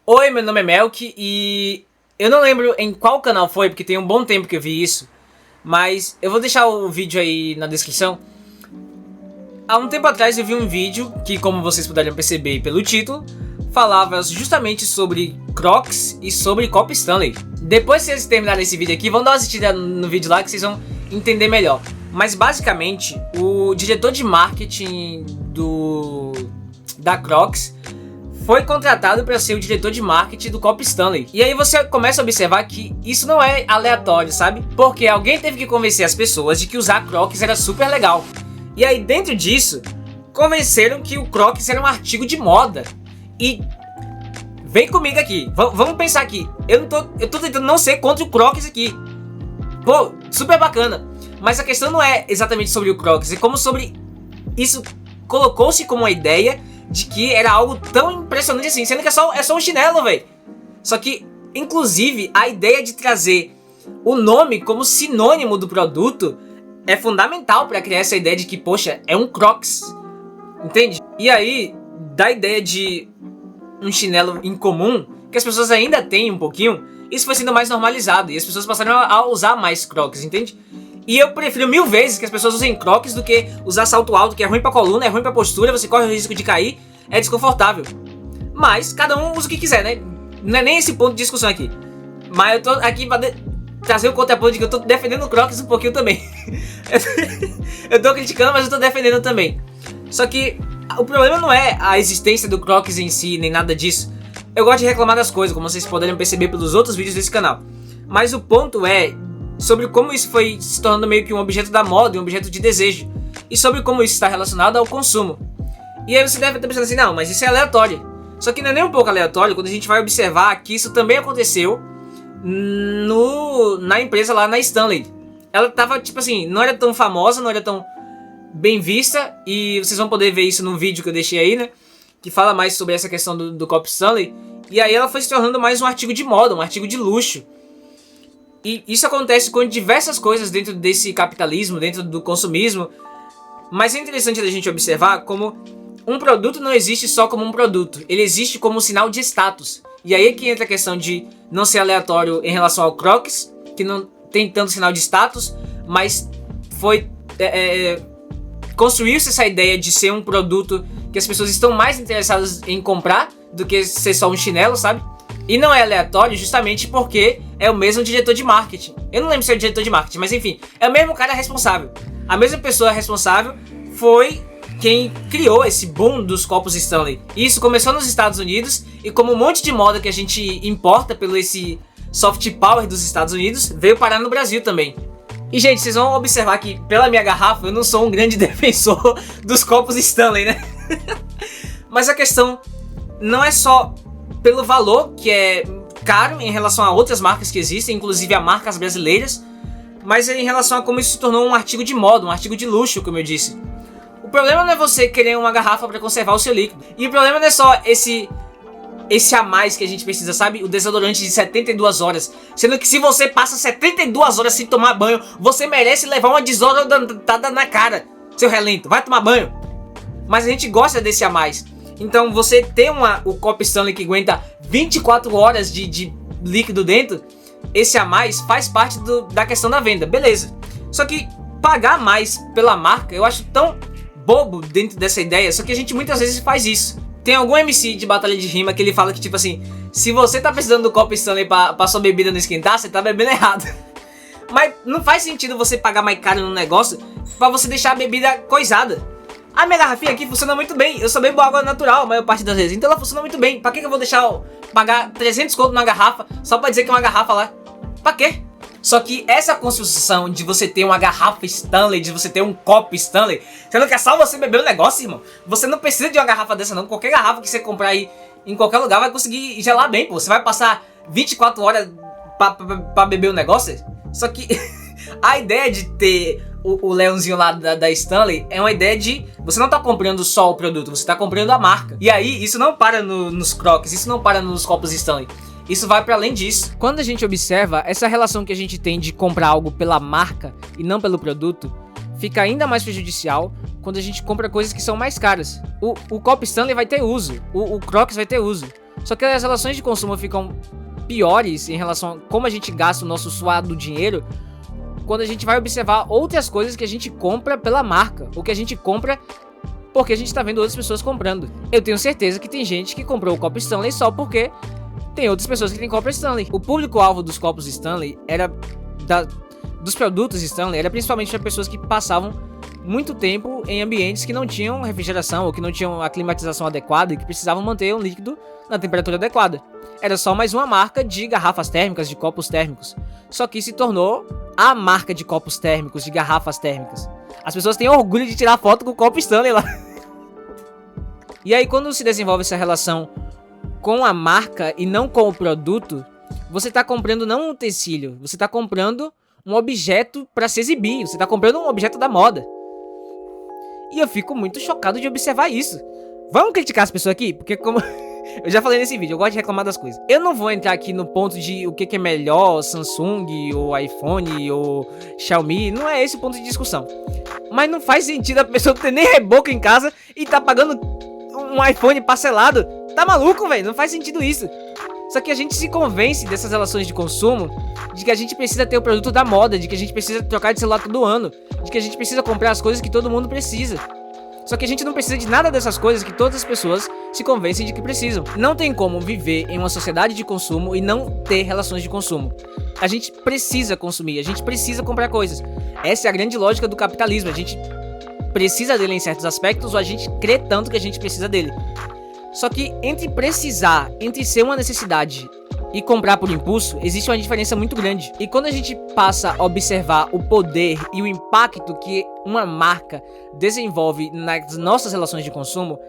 Oi, meu nome é Melk e eu não lembro em qual canal foi, porque tem um bom tempo que eu vi isso, mas eu vou deixar o vídeo aí na descrição. Há um tempo atrás eu vi um vídeo que, como vocês puderam perceber pelo título, falava justamente sobre Crocs e sobre Copa Stanley. Depois que vocês terminarem esse vídeo aqui, vão dar uma assistida no vídeo lá que vocês vão entender melhor. Mas basicamente, o diretor de marketing da Crocs foi contratado para ser o diretor de marketing do Copa Stanley. E aí você começa a observar que isso não é aleatório, sabe? Porque alguém teve que convencer as pessoas de que usar Crocs era super legal. E aí dentro disso, convenceram que o Crocs era um artigo de moda. E vem comigo aqui, vamos pensar aqui. Eu tô tentando não ser contra o Crocs aqui. Pô, super bacana. Mas a questão não é exatamente sobre o Crocs, é como sobre isso colocou-se como uma ideia de que era algo tão impressionante assim, sendo que é só um chinelo, velho. Só que, inclusive, a ideia de trazer o nome como sinônimo do produto é fundamental para criar essa ideia de que, poxa, é um Crocs, entende? E aí, da ideia de um chinelo incomum, que as pessoas ainda têm um pouquinho, isso foi sendo mais normalizado e as pessoas passaram a usar mais Crocs, entende? E eu prefiro 1000 vezes que as pessoas usem Crocs do que usar salto alto, que é ruim pra coluna, é ruim pra postura, você corre o risco de cair, é desconfortável. Mas cada um usa o que quiser, né? Não é nem esse ponto de discussão aqui. Mas eu tô aqui pra trazer o contraponto de que eu tô defendendo o Crocs um pouquinho também. Eu tô criticando, mas eu tô defendendo também. Só que o problema não é a existência do Crocs em si, nem nada disso. Eu gosto de reclamar das coisas, como vocês poderem perceber pelos outros vídeos desse canal. Mas o ponto é sobre como isso foi se tornando meio que um objeto da moda e um objeto de desejo. E sobre como isso está relacionado ao consumo. E aí você deve estar pensando assim, não, mas isso é aleatório. Só que não é nem um pouco aleatório quando a gente vai observar que isso também aconteceu na empresa lá na Stanley. Ela tava, tipo assim, não era tão famosa, não era tão bem vista. E vocês vão poder ver isso no vídeo que eu deixei aí, né? Que fala mais sobre essa questão do Copa Stanley. E aí ela foi se tornando mais um artigo de moda, um artigo de luxo. E isso acontece com diversas coisas dentro desse capitalismo, dentro do consumismo. Mas é interessante a gente observar como um produto não existe só como um produto. Ele existe como um sinal de status. E aí é que entra a questão de não ser aleatório em relação ao Crocs, que não tem tanto sinal de status, mas foi construiu-se essa ideia de ser um produto que as pessoas estão mais interessadas em comprar do que ser só um chinelo, sabe? E não é aleatório justamente porque é o mesmo diretor de marketing. Eu não lembro se é o diretor de marketing, mas enfim, é o mesmo cara responsável. A mesma pessoa responsável foi quem criou esse boom dos copos Stanley. E isso começou nos Estados Unidos e como um monte de moda que a gente importa pelo esse soft power dos Estados Unidos, veio parar no Brasil também. E gente, vocês vão observar que pela minha garrafa eu não sou um grande defensor dos copos Stanley, né? Mas a questão não é só pelo valor, que é caro em relação a outras marcas que existem, inclusive a marcas brasileiras, mas é em relação a como isso se tornou um artigo de moda, um artigo de luxo, como eu disse. O problema não é você querer uma garrafa para conservar o seu líquido. E o problema não é só esse a mais que a gente precisa, sabe? O desodorante de 72 horas. Sendo que se você passa 72 horas sem tomar banho, você merece levar uma desodorantada na cara, seu relento. Vai tomar banho. Mas a gente gosta desse a mais. Então você ter o Copa Stanley que aguenta 24 horas de líquido dentro, esse a mais faz parte da questão da venda, beleza. Só que pagar mais pela marca eu acho tão bobo dentro dessa ideia, só que a gente muitas vezes faz isso. Tem algum MC de batalha de rima que ele fala que tipo assim, se você tá precisando do Copa Stanley pra sua bebida não esquentar, você tá bebendo errado. Mas não faz sentido você pagar mais caro num negócio pra você deixar a bebida coisada. A minha garrafinha aqui funciona muito bem. Eu só bebo água natural a maior parte das vezes. Então ela funciona muito bem. Pra que eu vou pagar 300 conto numa garrafa só pra dizer que é uma garrafa lá? Pra quê? Só que essa construção de você ter uma garrafa Stanley, de você ter um copo Stanley, sendo que é só você beber o negócio, irmão. Você não precisa de uma garrafa dessa não. Qualquer garrafa que você comprar aí em qualquer lugar vai conseguir gelar bem, pô. Você vai passar 24 horas pra beber o negócio. Só que a ideia de ter o leãozinho lá da Stanley é uma ideia de você não tá comprando só o produto, você tá comprando a marca. E aí isso não para nos Crocs, isso não para nos copos Stanley. Isso vai para além disso. Quando a gente observa essa relação que a gente tem de comprar algo pela marca e não pelo produto, fica ainda mais prejudicial quando a gente compra coisas que são mais caras. O Copa Stanley vai ter uso, o Crocs vai ter uso. Só que as relações de consumo ficam piores em relação a como a gente gasta o nosso suado dinheiro quando a gente vai observar outras coisas que a gente compra pela marca, ou que a gente compra porque a gente tá vendo outras pessoas comprando. Eu tenho certeza que tem gente que comprou o copo Stanley só porque tem outras pessoas que têm copo Stanley. O público-alvo dos copos Stanley dos produtos Stanley era principalmente para pessoas que passavam muito tempo em ambientes que não tinham refrigeração ou que não tinham a climatização adequada e que precisavam manter um líquido na temperatura adequada. Era só mais uma marca de garrafas térmicas, de copos térmicos. Só que se tornou a marca de copos térmicos, de garrafas térmicas. As pessoas têm orgulho de tirar foto com o copo Stanley lá. E aí quando se desenvolve essa relação com a marca e não com o produto, você tá comprando não um utensílio, você tá comprando um objeto para se exibir, você tá comprando um objeto da moda. E eu fico muito chocado de observar isso. Vamos criticar as pessoas aqui? Porque como eu já falei nesse vídeo, eu gosto de reclamar das coisas. Eu não vou entrar aqui no ponto de o que é melhor, Samsung, ou iPhone, ou Xiaomi. Não é esse o ponto de discussão. Mas não faz sentido a pessoa ter nem reboco em casa e tá pagando um iPhone parcelado. Tá maluco, velho? Não faz sentido isso. Só que a gente se convence dessas relações de consumo, de que a gente precisa ter o produto da moda, de que a gente precisa trocar de celular todo ano, de que a gente precisa comprar as coisas que todo mundo precisa. Só que a gente não precisa de nada dessas coisas que todas as pessoas se convencem de que precisam. Não tem como viver em uma sociedade de consumo e não ter relações de consumo. A gente precisa consumir, a gente precisa comprar coisas. Essa é a grande lógica do capitalismo. A gente precisa dele em certos aspectos, ou a gente crê tanto que a gente precisa dele. Só que entre precisar, entre ser uma necessidade e comprar por impulso, existe uma diferença muito grande. E quando a gente passa a observar o poder e o impacto que uma marca desenvolve nas nossas relações de consumo,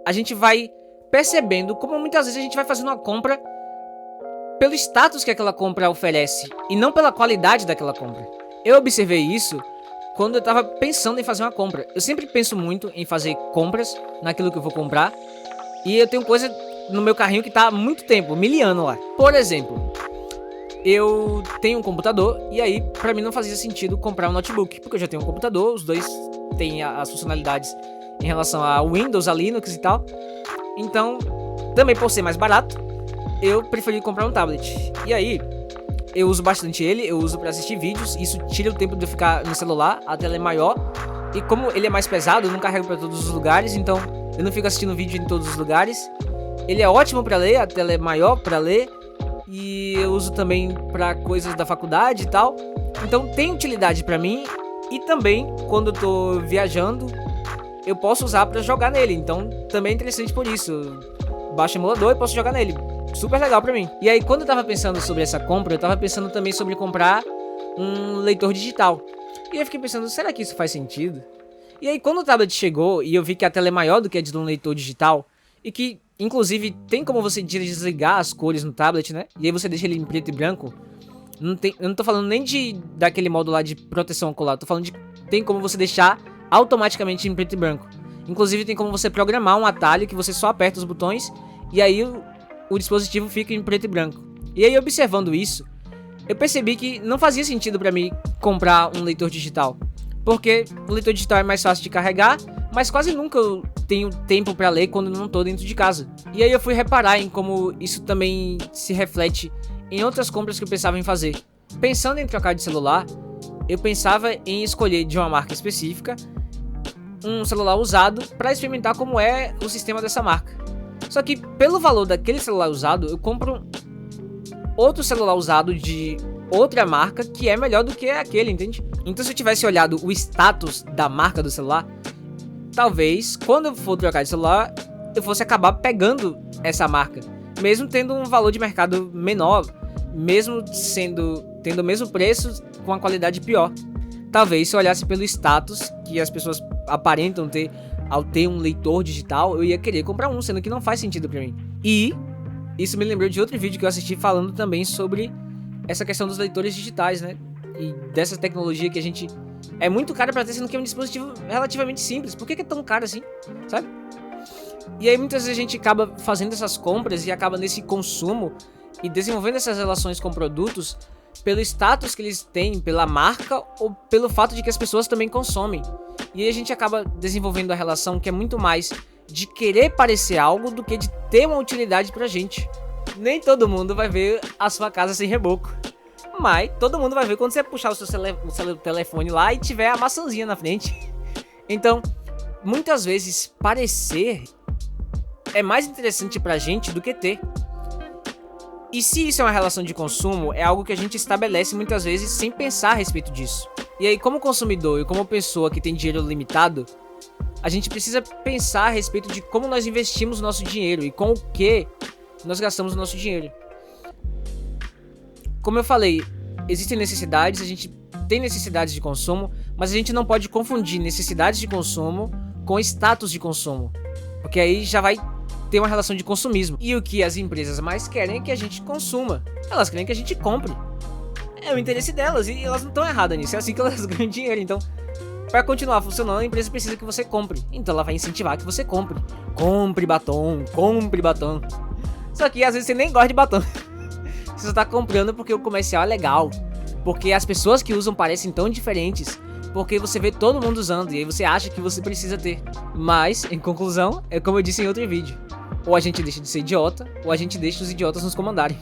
a gente vai percebendo como muitas vezes a gente vai fazendo uma compra pelo status que aquela compra oferece e não pela qualidade daquela compra. Eu observei isso quando eu tava pensando em fazer uma compra. Eu sempre penso muito em fazer compras naquilo que eu vou comprar. E eu tenho coisa no meu carrinho que tá há muito tempo, miliano lá. Por exemplo, eu tenho um computador e aí pra mim não fazia sentido comprar um notebook, porque eu já tenho um computador, os dois têm as funcionalidades em relação a Windows, a Linux e tal. Então, também por ser mais barato, eu preferi comprar um tablet. E aí, eu uso bastante ele, eu uso pra assistir vídeos, isso tira o tempo de eu ficar no celular, a tela é maior. E como ele é mais pesado, eu não carrego pra todos os lugares, então eu não fico assistindo vídeo em todos os lugares. Ele é ótimo pra ler, a tela é maior pra ler. E eu uso também pra coisas da faculdade e tal. Então tem utilidade pra mim. E também, quando eu tô viajando, eu posso usar pra jogar nele. Então também é interessante por isso. Baixo o emulador e posso jogar nele. Super legal pra mim. E aí quando eu tava pensando sobre essa compra, eu tava pensando também sobre comprar um leitor digital. E eu fiquei pensando, será que isso faz sentido? E aí quando o tablet chegou e eu vi que a tela é maior do que a de um leitor digital, e que inclusive tem como você desligar as cores no tablet, né? E aí você deixa ele em preto e branco. Eu não tô falando nem daquele modo lá de proteção ocular, tô falando de tem como você deixar automaticamente em preto e branco. Inclusive tem como você programar um atalho que você só aperta os botões e aí o dispositivo fica em preto e branco. E aí observando isso, eu percebi que não fazia sentido pra mim comprar um leitor digital. Porque o leitor digital é mais fácil de carregar, mas quase nunca eu tenho tempo pra ler quando não tô dentro de casa. E aí eu fui reparar em como isso também se reflete em outras compras que eu pensava em fazer. Pensando em trocar de celular, eu pensava em escolher de uma marca específica um celular usado pra experimentar como é o sistema dessa marca. Só que pelo valor daquele celular usado, eu compro outro celular usado de outra marca que é melhor do que aquele, entende? Então se eu tivesse olhado o status da marca do celular, talvez quando eu for trocar de celular, eu fosse acabar pegando essa marca, mesmo tendo um valor de mercado menor, mesmo tendo o mesmo preço com a qualidade pior. Talvez se eu olhasse pelo status que as pessoas aparentam ter ao ter um leitor digital, eu ia querer comprar um, sendo que não faz sentido pra mim. E isso me lembrou de outro vídeo que eu assisti falando também sobre essa questão dos leitores digitais, né? E dessa tecnologia que a gente é muito cara pra ter, sendo que é um dispositivo relativamente simples. Por que é tão caro assim, sabe? E aí muitas vezes a gente acaba fazendo essas compras e acaba nesse consumo e desenvolvendo essas relações com produtos pelo status que eles têm, pela marca ou pelo fato de que as pessoas também consomem. E aí a gente acaba desenvolvendo a relação que é muito mais de querer parecer algo do que de ter uma utilidade pra gente. Nem todo mundo vai ver a sua casa sem reboco, mas todo mundo vai ver quando você puxar o seu telefone lá e tiver a maçãzinha na frente. Então, muitas vezes, parecer é mais interessante pra gente do que ter. E se isso é uma relação de consumo, é algo que a gente estabelece muitas vezes sem pensar a respeito disso. E aí, como consumidor e como pessoa que tem dinheiro limitado, a gente precisa pensar a respeito de como nós investimos o nosso dinheiro e com o que nós gastamos o nosso dinheiro. Como eu falei, existem necessidades, a gente tem necessidades de consumo, mas a gente não pode confundir necessidades de consumo com status de consumo, porque aí já vai ter uma relação de consumismo. E o que as empresas mais querem é que a gente consuma. Elas querem que a gente compre. É o interesse delas e elas não estão erradas nisso. É assim que elas ganham dinheiro. Então, para continuar funcionando, a empresa precisa que você compre. Então ela vai incentivar que você compre. Compre batom, compre batom. Só que às vezes você nem gosta de batom. Você só tá comprando porque o comercial é legal. Porque as pessoas que usam parecem tão diferentes. Porque você vê todo mundo usando e aí você acha que você precisa ter. Mas, em conclusão, é como eu disse em outro vídeo. Ou a gente deixa de ser idiota, ou a gente deixa os idiotas nos comandarem.